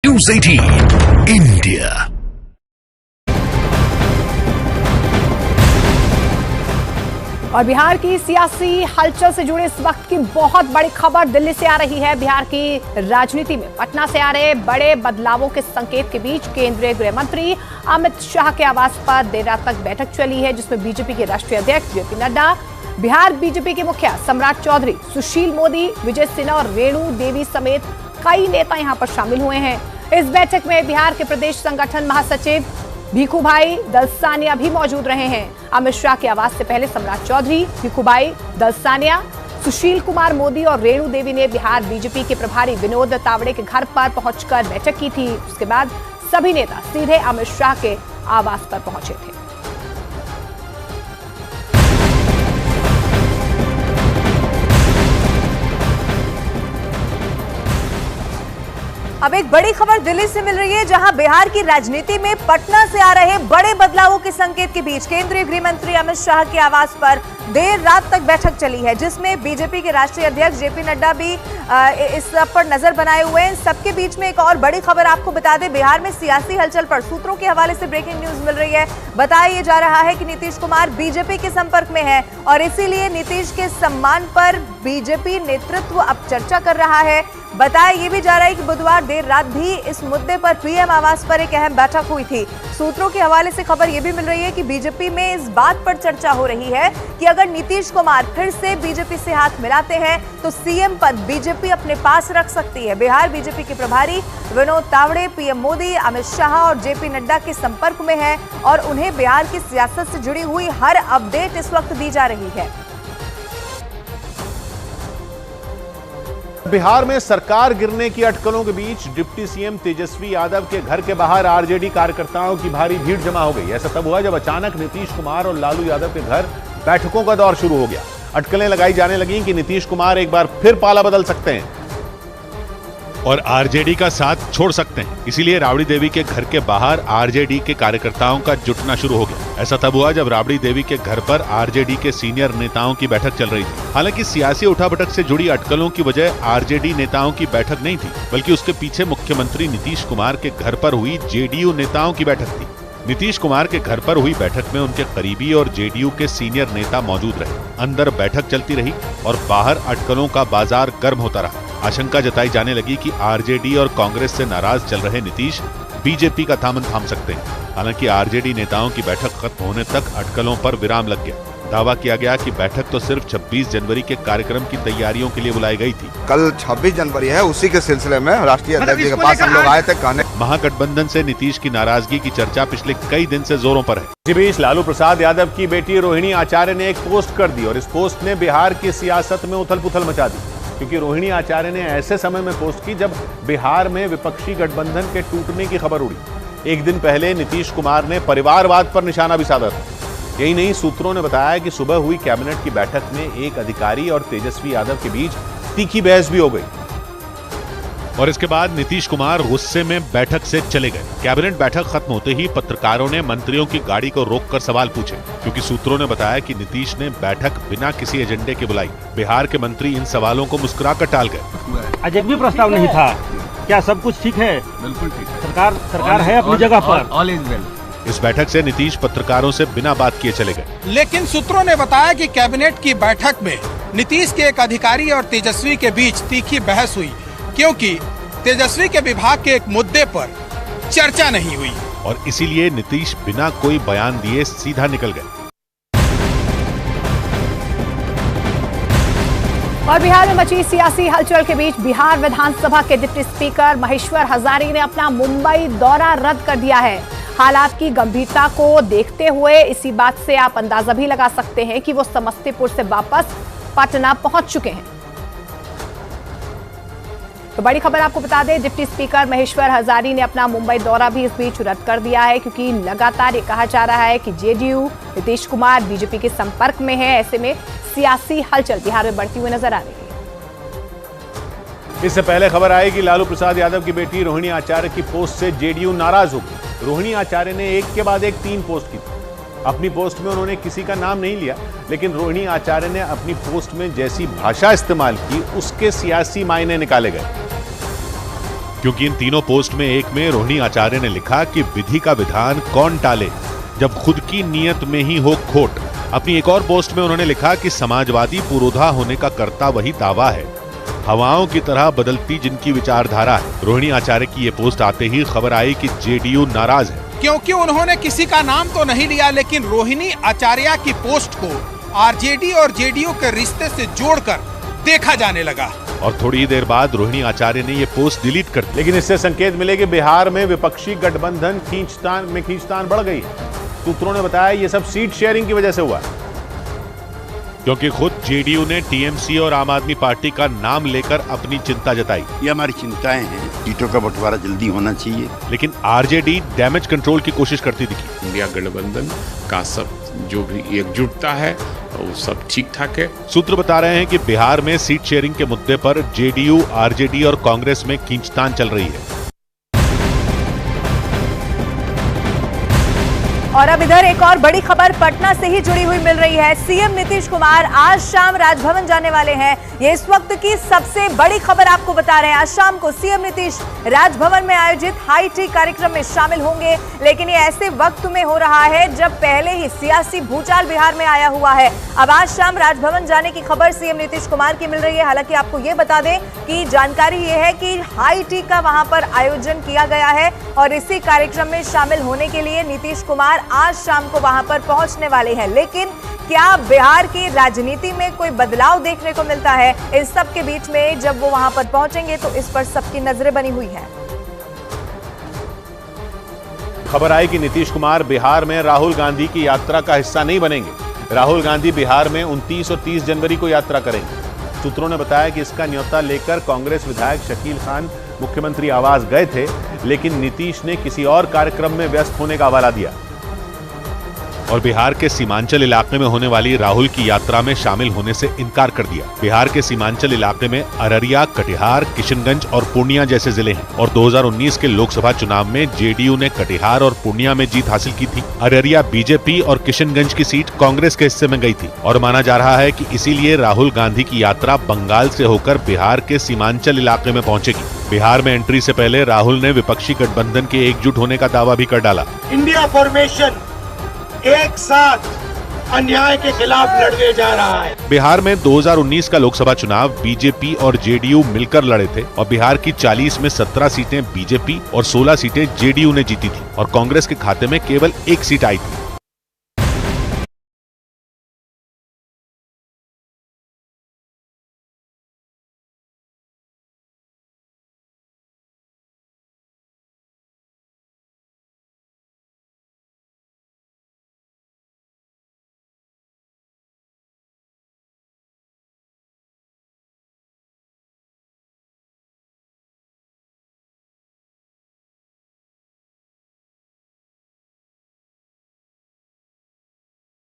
News 18 India। और बिहार की सियासी हलचल से जुड़े इस वक्त की बहुत बड़ी खबर दिल्ली से आ रही है। बिहार की राजनीति में पटना से आ रहे बड़े बदलावों के संकेत के बीच केंद्रीय गृह मंत्री अमित शाह के आवास पर देर रात तक बैठक चली है, जिसमें बीजेपी के राष्ट्रीय अध्यक्ष जेपी नड्डा, बिहार बीजेपी के मुखिया सम्राट चौधरी, सुशील मोदी, विजय सिन्हा और रेणु देवी समेत कई नेता यहां पर शामिल हुए हैं। इस बैठक में बिहार के प्रदेश संगठन महासचिव भिखुभाई दलसानिया भी मौजूद रहे हैं। अमित शाह के आवास से पहले सम्राट चौधरी, भिखुभाई दलसानिया, सुशील कुमार मोदी और रेणु देवी ने बिहार बीजेपी के प्रभारी विनोद तावड़े के घर पर पहुंचकर बैठक की थी। उसके बाद सभी नेता सीधे अमित शाह के आवास पर पहुंचे थे। अब एक बड़ी खबर दिल्ली से मिल रही है, जहां बिहार की राजनीति में पटना से आ रहे बड़े बदलावों के संकेत के बीच केंद्रीय गृह मंत्री अमित शाह के आवास पर देर रात तक बैठक चली है, जिसमें बीजेपी के राष्ट्रीय अध्यक्ष जेपी नड्डा भी इस सब पर नजर बनाए हुए हैं। सबके बीच में एक और बड़ी खबर आपको बता दें, बिहार में सियासी हलचल पर सूत्रों के हवाले से ब्रेकिंग न्यूज मिल रही है। बताया जा रहा है कि नीतीश कुमार बीजेपी के संपर्क में है और इसीलिए नीतीश के सम्मान पर बीजेपी नेतृत्व अब चर्चा कर रहा है। बताया ये भी जा रहा है कि बुधवार देर रात भी इस मुद्दे पर पीएम आवास पर एक अहम बैठक हुई थी। सूत्रों के हवाले से खबर यह भी मिल रही है कि बीजेपी में इस बात पर चर्चा हो रही है कि अगर नीतीश कुमार फिर से बीजेपी से हाथ मिलाते हैं तो सीएम पद बीजेपी अपने पास रख सकती है। बिहार बीजेपी के प्रभारी विनोद तावड़े पीएम मोदी, अमित शाह और जेपी नड्डा के संपर्क में है और उन्हें बिहार की सियासत से जुड़ी हुई हर अपडेट इस वक्त दी जा रही है। बिहार में सरकार गिरने की अटकलों के बीच डिप्टी सीएम तेजस्वी यादव के घर के बाहर आरजेडी कार्यकर्ताओं की भारी भीड़ जमा हो गई। ऐसा तब हुआ जब अचानक नीतीश कुमार और लालू यादव के घर बैठकों का दौर शुरू हो गया। अटकलें लगाई जाने लगी कि नीतीश कुमार एक बार फिर पाला बदल सकते हैं और आरजेडी का साथ छोड़ सकते हैं। इसीलिए राबड़ी देवी के घर के बाहर आरजेडी के कार्यकर्ताओं का जुटना शुरू हो गया। ऐसा तब हुआ जब राबड़ी देवी के घर पर आरजेडी के सीनियर नेताओं की बैठक चल रही थी। हालांकि सियासी उठापटक से जुड़ी अटकलों की वजह आरजेडी नेताओं की बैठक नहीं थी, बल्कि उसके पीछे मुख्यमंत्री नीतीश कुमार के घर पर हुई जेडीयू नेताओं की बैठक थी। नीतीश कुमार के घर पर हुई बैठक में उनके करीबी और जेडीयू के सीनियर नेता मौजूद रहे। अंदर बैठक चलती रही और बाहर अटकलों का बाजार गर्म होता रहा। आशंका जताई जाने लगी कि आरजेडी और कांग्रेस से नाराज चल रहे नीतीश बीजेपी का दामन थाम सकते हैं। हालांकि आरजेडी नेताओं की बैठक खत्म होने तक अटकलों पर विराम लग गया। दावा किया गया कि बैठक तो सिर्फ 26 जनवरी के कार्यक्रम की तैयारियों के लिए बुलाई गई थी। कल 26 जनवरी है, उसी के सिलसिले में राष्ट्रीय अध्यक्ष जी के पास हम लोग आए थे कहने। महागठबंधन से नीतीश की नाराजगी की चर्चा पिछले कई दिन से जोरों पर है। इसी बीच लालू प्रसाद यादव की बेटी रोहिणी आचार्य ने एक पोस्ट कर दी और इस पोस्ट ने बिहार की सियासत में उथल पुथल मचा दी, क्योंकि रोहिणी आचार्य ने ऐसे समय में पोस्ट की जब बिहार में विपक्षी गठबंधन के टूटने की खबर उड़ी। एक दिन पहले नीतीश कुमार ने परिवारवाद पर निशाना भी साधा था। यही नहीं, सूत्रों ने बताया कि सुबह हुई कैबिनेट की बैठक में एक अधिकारी और तेजस्वी यादव के बीच तीखी बहस भी हो गई और इसके बाद नीतीश कुमार गुस्से में बैठक से चले गए। कैबिनेट बैठक खत्म होते ही पत्रकारों ने मंत्रियों की गाड़ी को रोककर सवाल पूछे, क्योंकि सूत्रों ने बताया कि नीतीश ने बैठक बिना किसी एजेंडे के बुलाई। बिहार के मंत्री इन सवालों को मुस्कुराकर टाल गए। आज एक भी प्रस्ताव नहीं था। क्या सब कुछ ठीक है? बिल्कुल ठीक है। सरकार है अपनी जगह पर। All is well. इस बैठक से नीतीश पत्रकारों से बिना बात किए चले गए। लेकिन सूत्रों ने बताया कि कैबिनेट की बैठक में नीतीश के एक अधिकारी और तेजस्वी के बीच तीखी बहस हुई, क्योंकि तेजस्वी के विभाग के एक मुद्दे पर चर्चा नहीं हुई और इसीलिए नीतीश बिना कोई बयान दिए सीधा निकल गए। और बिहार में मची सियासी हलचल के बीच बिहार विधानसभा के डिप्टी स्पीकर महेश्वर हजारी ने अपना मुंबई दौरा रद्द कर दिया है। हालात की गंभीरता को देखते हुए इसी बात से आप अंदाजा भी लगा सकते हैं कि वो समस्तीपुर से वापस पटना पहुंच चुके हैं। तो बड़ी खबर आपको बता दें, डिप्टी स्पीकर महेश्वर हजारी ने अपना मुंबई दौरा भी इस बीच रद्द कर दिया है, क्योंकि लगातार ये कहा जा रहा है कि जेडीयू नीतीश कुमार बीजेपी के संपर्क में है। ऐसे में सियासी हलचल बिहार में बढ़ती हुई नजर आ रही है। इससे पहले खबर आई कि लालू प्रसाद यादव की बेटी रोहिणी आचार्य की पोस्ट से जेडीयू नाराज हो गई। रोहिणी आचार्य ने एक के बाद एक 3 पोस्ट की। अपनी पोस्ट में उन्होंने किसी का नाम नहीं लिया, लेकिन रोहिणी आचार्य ने अपनी पोस्ट में जैसी भाषा इस्तेमाल की उसके सियासी मायने निकाले गए। क्योंकि इन तीनों पोस्ट में एक में रोहिणी आचार्य ने लिखा कि विधि का विधान कौन टाले जब खुद की नीयत में ही हो खोट। अपनी एक और पोस्ट में उन्होंने लिखा कि समाजवादी पुरोधा होने का कर्ता वही दावा है, हवाओं की तरह बदलती जिनकी विचारधारा है। रोहिणी आचार्य की ये पोस्ट आते ही खबर आई कि जेडीयू नाराज है, क्योंकि उन्होंने किसी का नाम तो नहीं लिया, लेकिन रोहिणी आचार्य की पोस्ट को आरजेडी और जेडीयू के रिश्ते से जोड़कर देखा जाने लगा। और थोड़ी देर बाद रोहिणी आचार्य ने ये पोस्ट डिलीट कर दी। लेकिन इससे संकेत मिले कि बिहार में विपक्षी गठबंधन खींचतान बढ़ गई है। सूत्रों ने बताया ये सब सीट शेयरिंग की वजह से हुआ, क्योंकि खुद जेडीयू ने टीएमसी और आम आदमी पार्टी का नाम लेकर अपनी चिंता जताई। ये हमारी चिंताएं हैं, सीटों का बंटवारा जल्दी होना चाहिए। लेकिन आरजेडी डैमेज कंट्रोल की कोशिश करती दिखी। इंडिया गठबंधन का सब जो भी एकजुटता है वो सब ठीक ठाक है। सूत्र बता रहे हैं कि बिहार में सीट शेयरिंग के मुद्दे पर जेडीयू, आरजेडी और कांग्रेस में खींचतान चल रही है। और अब इधर एक और बड़ी खबर पटना से ही जुड़ी हुई मिल रही है। सीएम नीतीश कुमार आज शाम राजभवन जाने वाले हैं। ये इस वक्त की सबसे बड़ी खबर आपको बता रहे हैं। आज शाम को सीएम नीतीश राजभवन में आयोजित हाई टी कार्यक्रम में शामिल होंगे, लेकिन ये ऐसे वक्त में हो रहा है जब पहले ही सियासी भूचाल बिहार में आया हुआ है। अब आज शाम राजभवन जाने की खबर सीएम नीतीश कुमार की मिल रही है। हालांकि आपको ये बता दें कि जानकारी ये है कि हाई टी का वहां पर आयोजन किया गया है और इसी कार्यक्रम में शामिल होने के लिए नीतीश कुमार आज शाम को वहां पर पहुंचने वाले हैं। लेकिन क्या बिहार की राजनीति में कोई बदलाव देखने को मिलता है? इन सब के बीच में जब वो वहां पर पहुंचेंगे तो इस पर सबकी नजरें बनी हुई हैं। खबर आई कि नीतीश कुमार बिहार में राहुल गांधी की यात्रा का हिस्सा नहीं बनेंगे। राहुल गांधी बिहार में 29 और 30 जनवरी को यात्रा करेंगे। सूत्रों ने बताया कि इसका न्योता लेकर कांग्रेस विधायक शकील खान मुख्यमंत्री आवास गए थे, लेकिन नीतीश ने किसी और कार्यक्रम में व्यस्त होने का हवाला दिया और बिहार के सीमांचल इलाके में होने वाली राहुल की यात्रा में शामिल होने से इनकार कर दिया। बिहार के सीमांचल इलाके में अररिया, कटिहार, किशनगंज और पूर्णिया जैसे जिले हैं और 2019 के लोकसभा चुनाव में जेडीयू ने कटिहार और पूर्णिया में जीत हासिल की थी। अररिया बीजेपी और किशनगंज की सीट कांग्रेस के हिस्से में गई थी और माना जा रहा है कि इसीलिए राहुल गांधी की यात्रा बंगाल से होकर बिहार के सीमांचल इलाके में पहुंचेगी। बिहार में एंट्री से पहले राहुल ने विपक्षी गठबंधन के एकजुट होने का दावा भी कर डाला। इंडिया फॉर्मेशन एक साथ अन्याय के खिलाफ लड़ने जा रहा है। बिहार में 2019 का लोकसभा चुनाव बीजेपी और जेडीयू मिलकर लड़े थे और बिहार की 40 में 17 सीटें बीजेपी और 16 सीटें जेडीयू ने जीती थी और कांग्रेस के खाते में केवल एक सीट आई थी।